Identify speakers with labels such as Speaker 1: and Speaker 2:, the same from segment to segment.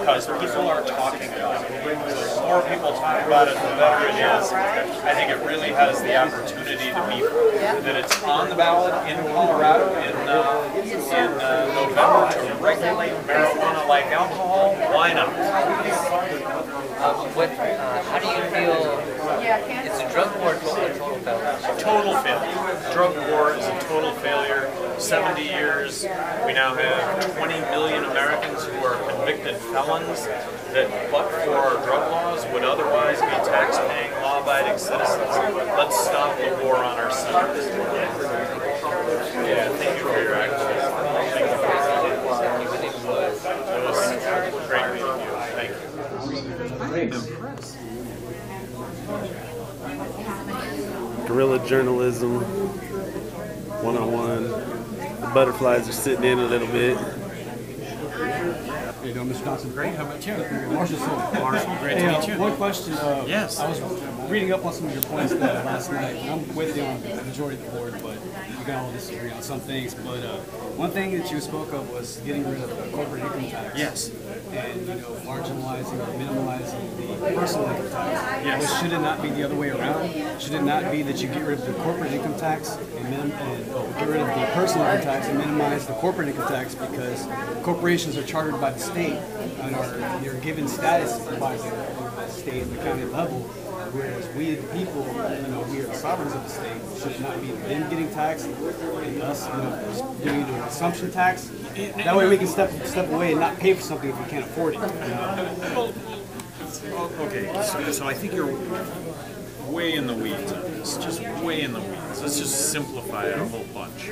Speaker 1: because people are talking about it. The more people talk about it, the better it is. I think it really has the opportunity to be that it's on the ballot in Colorado in November to regulate marijuana like alcohol. Why not?
Speaker 2: How do you feel? It's a drug war, total failure.
Speaker 1: Total failure. Drug war is a total failure. 70 years. We now have 20 million Americans who are convicted felons that, but for our drug laws, would otherwise be tax-paying, law-abiding citizens. Let's stop the war on our sons. Yeah, thank you for your activism. Thank you. It was great meeting you. Thank you. I'm impressed.
Speaker 3: Guerrilla journalism, one-on-one. The butterflies are sitting in a little bit.
Speaker 4: How you doing, Mr. Johnson?
Speaker 1: Great. How about you?
Speaker 4: Marshall Silver.
Speaker 1: Marshall, great to meet you.
Speaker 4: One question.
Speaker 1: Yes.
Speaker 4: I was reading up on some of your points last night. I'm with you on the majority of the board, but we can all disagree on some things. But one thing that you spoke of was getting rid of the corporate income tax.
Speaker 1: Yes.
Speaker 4: And marginalizing or minimalizing the personal income tax.
Speaker 1: Yes.
Speaker 4: But should it not be the other way around? Should it not be that you get rid of the corporate income tax and get rid of the personal income tax and minimize the corporate income tax, because corporations are chartered by the state and are given status by the state and the county level, whereas we the people, we are the sovereigns of the state. Should it not be them getting taxed and us doing the consumption tax? That way we can step away and not pay for something if we can't afford it.
Speaker 1: Well, okay, so I think you're way in the weeds on this, just way in the weeds. Let's just simplify it a whole bunch.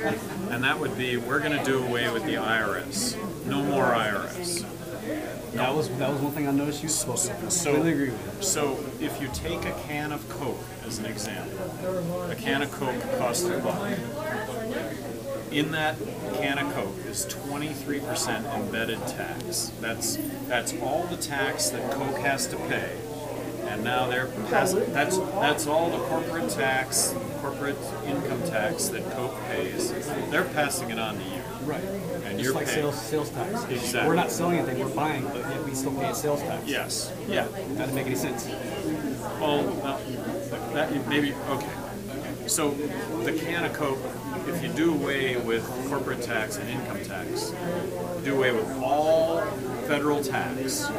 Speaker 1: And that would be, we're going to do away with the IRS. No more IRS.
Speaker 4: That was one thing I noticed you spoke of. I completely agree with you.
Speaker 1: So if you take a can of Coke as an example, a can of Coke costs $1. In that can of Coke is 23% embedded tax. That's all the tax that Coke has to pay. And now they're passing, that's all the corporate tax, corporate income tax that Coke pays. They're passing it on to you.
Speaker 4: Right.
Speaker 1: And
Speaker 4: just
Speaker 1: you're
Speaker 4: like
Speaker 1: paying.
Speaker 4: sales tax.
Speaker 1: Exactly.
Speaker 4: We're not selling anything, we're buying, but yet we still pay a sales tax.
Speaker 1: Yes. Yeah.
Speaker 4: That doesn't make any sense.
Speaker 1: Well, that maybe, okay. So the can of Coke, if you do away with corporate tax and income tax, do away with all federal tax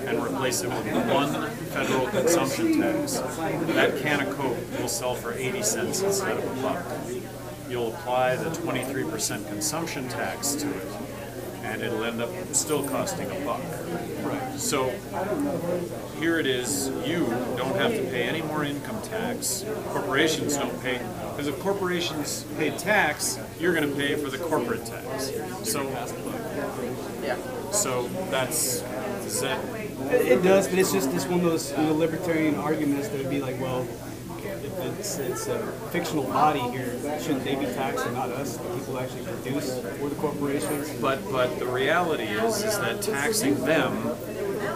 Speaker 1: and replace it with one federal consumption tax, that can of Coke will sell for 80 cents instead of $1. You'll apply the 23% consumption tax to it, and it'll end up still costing $1.
Speaker 4: Right.
Speaker 1: So here it is, you don't have to pay any more income tax. Corporations don't pay, because if corporations pay tax, you're going to pay for the corporate tax. So that's, is that?
Speaker 4: It does, but it's one of those libertarian arguments that would be like, well, if it's a fictional body here, shouldn't they be taxed and not us, the people who actually produce for the corporations?
Speaker 1: But the reality is that taxing them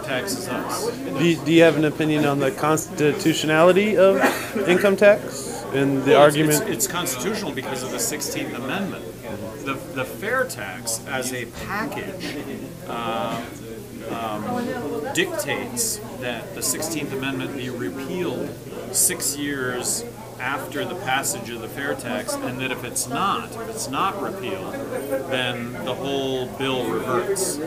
Speaker 1: taxes us.
Speaker 3: Do you have an opinion on the constitutionality of income tax and the argument?
Speaker 1: It's constitutional because of the 16th Amendment. The fair tax as a package dictates that the 16th Amendment be repealed 6 years after the passage of the fair tax, and that if it's not repealed, then the whole bill reverts.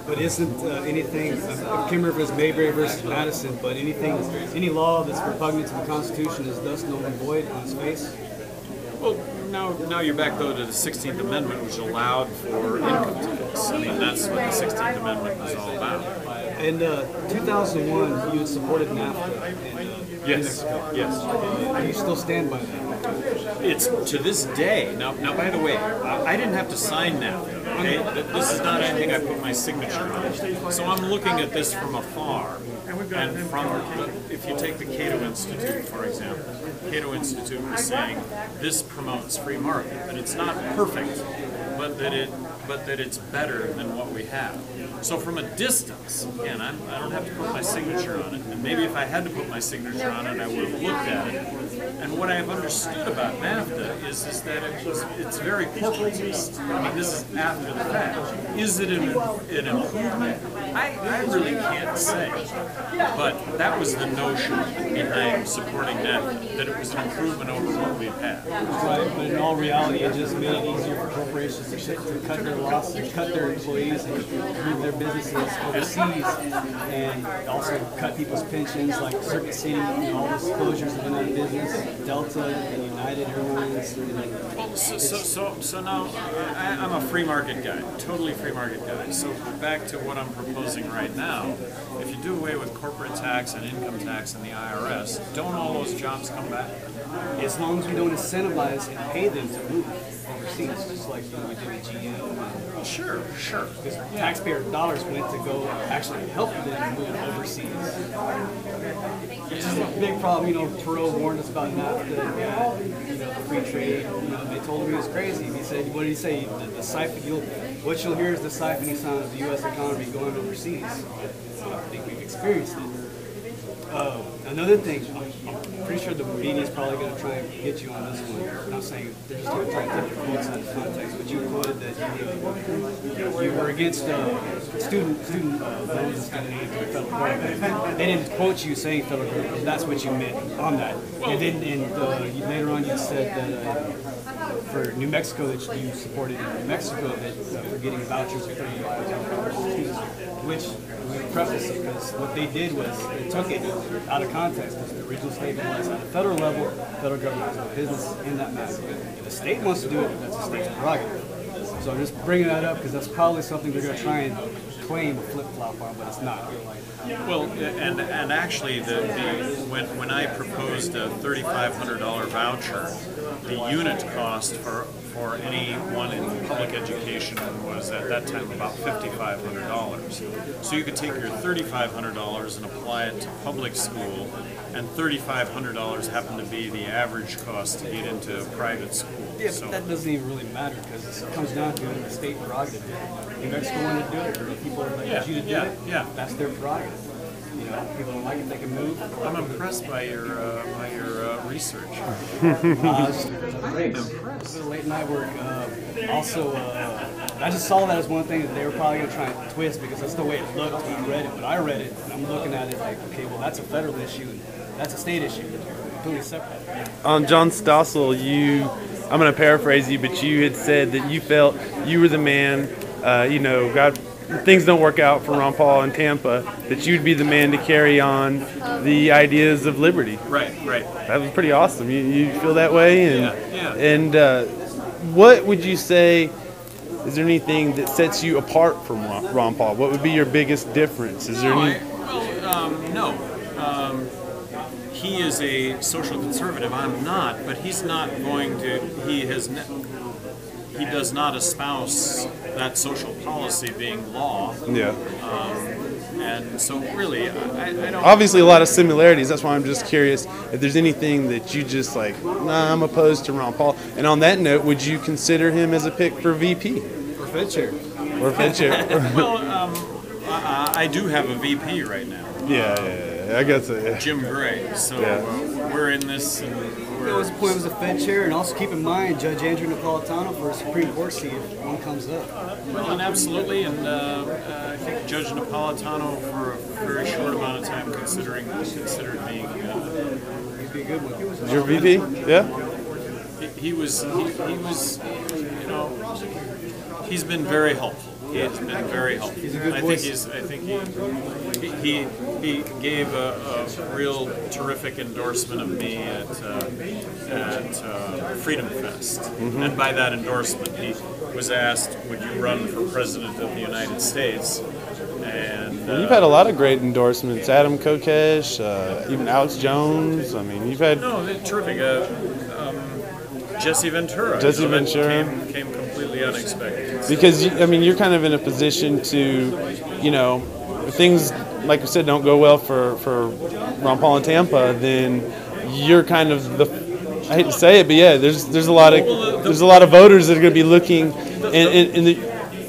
Speaker 4: But isn't anything, I can't remember if it was Mayberry versus Madison, but any law that's repugnant to the Constitution is thus null and void on its face?
Speaker 1: Well, now you're back though to the 16th Amendment, which allowed for income tax. I mean, that's what the 16th Amendment was all about.
Speaker 4: In 2001, you had supported NAFTA.
Speaker 1: Yes.
Speaker 4: Do you still stand by that?
Speaker 1: It's to this day. Now, by the way, I didn't have to sign NAFTA. Okay? This is not anything I put my signature on. So I'm looking at this from afar. And if you take the Cato Institute, for example, Cato Institute was saying this promotes free market, that it's not perfect, but that it's better than what we have. So from a distance, again, I don't have to put my signature on it. And maybe if I had to put my signature on it, I would have looked at it. And what I've understood about NAFTA is that it's very corporatist. I mean, this is after the fact. Is it an improvement? I really can't say. But that was the notion behind supporting NAFTA, that it was an improvement over what we've had.
Speaker 4: Right, but in all reality, it just made it easier for corporations to cut their losses, cut their employees, and move their businesses overseas, and also cut people's pensions, like Circuit City, all those closures have been out of business, Delta and United Airlines.
Speaker 1: Well, so now I'm a free market guy, totally free market guy. So back to what I'm proposing right now, if you do away with corporate tax and income tax and the IRS, don't all those jobs come back?
Speaker 4: As long as we don't incentivize and pay them to move overseas, just like we do with GM.
Speaker 1: Sure.
Speaker 4: Because taxpayer dollars went to go actually help them move overseas. Which is a big problem. Perot warned us about NAFTA, free trade. They told him he was crazy. He said, what did he say? The siphon. What you'll hear is the siphoning sound of the U.S. economy going overseas. I think we've experienced it. Another thing, I'm pretty sure the media is probably going to try and get you on this one. I'm not saying they're just going to try and take your quotes out of context, but you quoted that you were against student loans to the federal government. They didn't quote you saying federal government, but that's what you meant on that. And then later on you said that for New Mexico that you supported in New Mexico that for getting vouchers for $35, which we preface it because what they did was they took it out of context. The original statement was at the federal level, federal government has no business in that matter. If the state wants to do it, that's a state's prerogative. So I'm just bringing that up because that's probably something they're going to try and claim a flip-flop on, but it's not.
Speaker 1: Well, and actually, when I proposed a $3,500 voucher, the unit cost for anyone in public education was at that time about $5,500. So you could take your $3,500 and apply it to public school, and $3,500 happened to be the average cost to get into private school.
Speaker 4: Yeah, but that doesn't even really matter because it comes down to the state prerogative. New Mexico wanted to do it, or the people that you to do it.
Speaker 1: Yeah.
Speaker 4: That's their prerogative. People don't like it, they can move.
Speaker 1: I'm impressed by your research.
Speaker 4: Great. Late night work. Also, I just saw that as one thing that they were probably going to try and twist because that's the way it looked when I read it. But I read it and I'm looking at it like, okay, well that's a federal issue and that's a state issue. Completely separate.
Speaker 3: On John Stossel, I'm going to paraphrase you, but you had said that you felt you were the man, God, things don't work out for Ron Paul in Tampa, that you'd be the man to carry on the ideas of liberty.
Speaker 1: Right.
Speaker 3: That was pretty awesome. You feel that way?
Speaker 1: Yeah.
Speaker 3: And what would you say, is there anything that sets you apart from Ron Paul? What would be your biggest difference? Is there any?
Speaker 1: No. He is a social conservative. I'm not, but he's not going to. He does not espouse that social policy being law.
Speaker 3: Yeah.
Speaker 1: And so really, I don't...
Speaker 3: Obviously a lot of similarities. That's why I'm just curious if there's anything that you just like, nah, I'm opposed to Ron Paul. And on that note, would you consider him as a pick for VP?
Speaker 4: Or Fed chair.
Speaker 3: Or Fed chair?
Speaker 1: Well, I do have a VP right now.
Speaker 3: Yeah, I guess so, yeah.
Speaker 1: Jim Gray. So we're in this and
Speaker 4: There was a point was a Fed chair, and also keep in mind Judge Andrew Napolitano for a Supreme Court seat if one comes up.
Speaker 1: Well, and absolutely, and I think Judge Napolitano for a very short amount of time considered being.
Speaker 4: He'd be a good one.
Speaker 3: Is your VP? Yeah.
Speaker 1: He was, he's been very helpful. He has been very helpful.
Speaker 4: He's a good voice.
Speaker 1: I think he gave a real terrific endorsement of me at Freedom Fest, and by that endorsement, he was asked, "Would you run for president of the United States?" And
Speaker 3: You've had a lot of great endorsements. Adam Kokesh, even Alex Jones. I mean, you've had
Speaker 1: terrific. Jesse Ventura. Came completely unexpected.
Speaker 3: Because you're kind of in a position to, if things like I said don't go well for Ron Paul in Tampa, then you're kind of I hate to say it, but yeah, there's a lot of voters that are going to be looking, and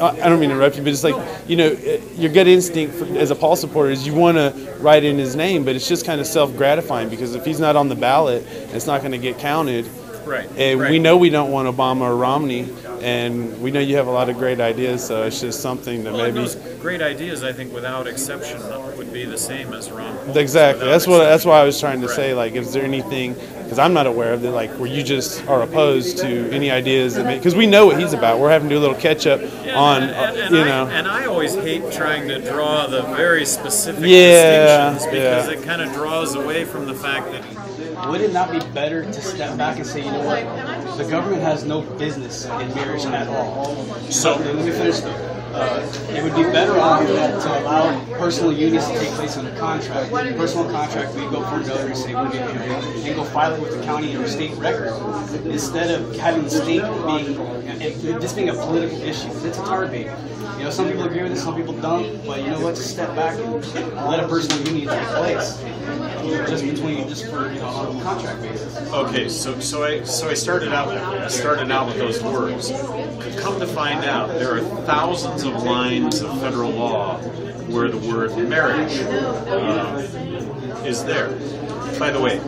Speaker 3: I don't mean to interrupt you, but it's like, you know, your gut instinct as a Paul supporter is you want to write in his name, but it's just kind of self-gratifying because if he's not on the ballot, it's not going to get counted.
Speaker 1: Right.
Speaker 3: And
Speaker 1: right.
Speaker 3: we know we don't want Obama or Romney, and we know you have a lot of great ideas, so it's just something that maybe...
Speaker 1: Those great ideas, I think, without exception, would be the same as Ron Paul.
Speaker 3: Exactly. That's why I was trying to say, like, is there anything, because I'm not aware of it, like, where you just are opposed to any ideas that because we know what he's about. We're having to do a little catch-up on, you know.
Speaker 1: And I always hate trying to draw the very specific distinctions because it kind of draws away from the fact that...
Speaker 4: Would it not be better to step back and say, you know what, the government has no business in marriage at all? So let me finish though. It would be better off to allow personal unions to take place under contract. Personal contract, we go for a notary, say we're getting married, and go file it with the county or state record, instead of having the state this being a political issue. It's a tar bait. You know, some people agree with it, some people don't. But you know what? Just step back and let a personal union take place, just for on a contract basis.
Speaker 1: Okay, so I started out that way. I started out with those words. Come to find out, there are thousands of lines of federal law where the word marriage is there. By the way,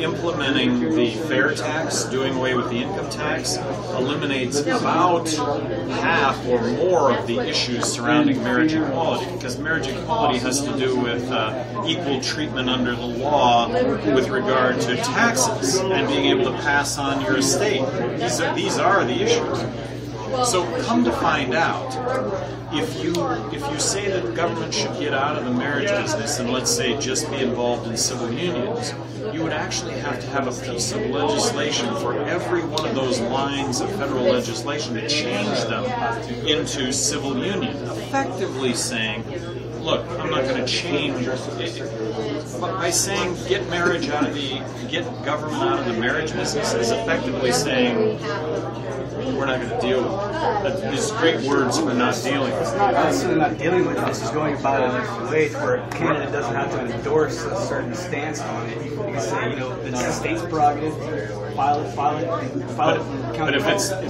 Speaker 1: implementing the fair tax, doing away with the income tax, eliminates about half or more of the issues surrounding marriage equality, because marriage equality has to do with equal treatment under the law with regard to taxes and being able to pass on your estate. These are the issues. So come to find out, if you say that the government should get out of the marriage business and let's say just be involved in civil unions, you would actually have to have a piece of legislation for every one of those lines of federal legislation to change them into civil union, effectively saying, look, I'm not going to change. By saying get government out of the marriage business is effectively saying we're not going to deal with it. These great words for not dealing with it.
Speaker 4: It's not necessarily not dealing with it. It's just going about it in a way where a candidate doesn't have to endorse a certain stance on it. You can say, you know, it's the state's prerogative. File it from the county.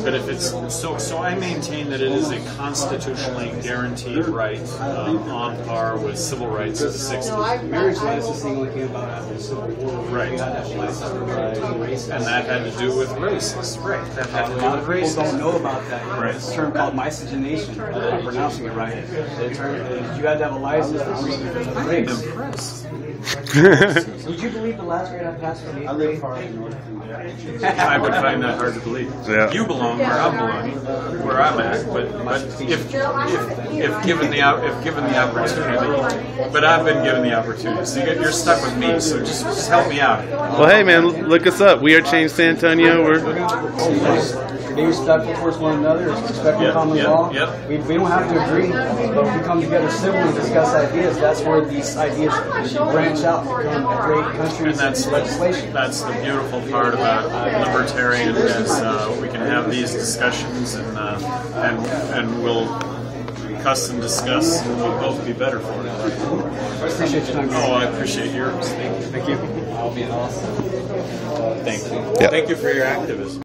Speaker 1: But if it's so I maintain that it is a constitutionally guaranteed right on par with civil rights of the 60s.
Speaker 4: Marriage licensing only came about after the Civil War.
Speaker 1: Right.
Speaker 4: We had that license
Speaker 1: And that had to do with races. Right. That had to do with races.
Speaker 4: People don't know about that. You know,
Speaker 1: Right.
Speaker 4: There's a term called miscegenation. I'm pronouncing it right. The term, you had to have a license to speak for the race.
Speaker 1: I'm impressed.
Speaker 2: Would you believe the last grade I passed from 8th grade?
Speaker 1: I would find that hard to believe.
Speaker 3: Yeah.
Speaker 1: You belong where I'm belonging, where I'm at, but if given the opportunity, but I've been given the opportunity, so you're stuck with me. So just help me out.
Speaker 3: Well, hey, man, look us up. WeAreChange San Antonio.
Speaker 4: Be respectful towards one another, respect the common law.
Speaker 1: Yep.
Speaker 4: We don't have to agree, but if we come together civilly and discuss ideas, that's where these ideas branch out and become a great country
Speaker 1: And that's
Speaker 4: legislation.
Speaker 1: That's the beautiful part about libertarian is we can have these discussions and we'll cuss and discuss and we'll both be better for it.
Speaker 4: I appreciate your time.
Speaker 1: Oh, I appreciate yours.
Speaker 4: Thank you.
Speaker 2: I'll be an awesome.
Speaker 1: Thank you.
Speaker 3: Yeah.
Speaker 1: Thank you for your activism.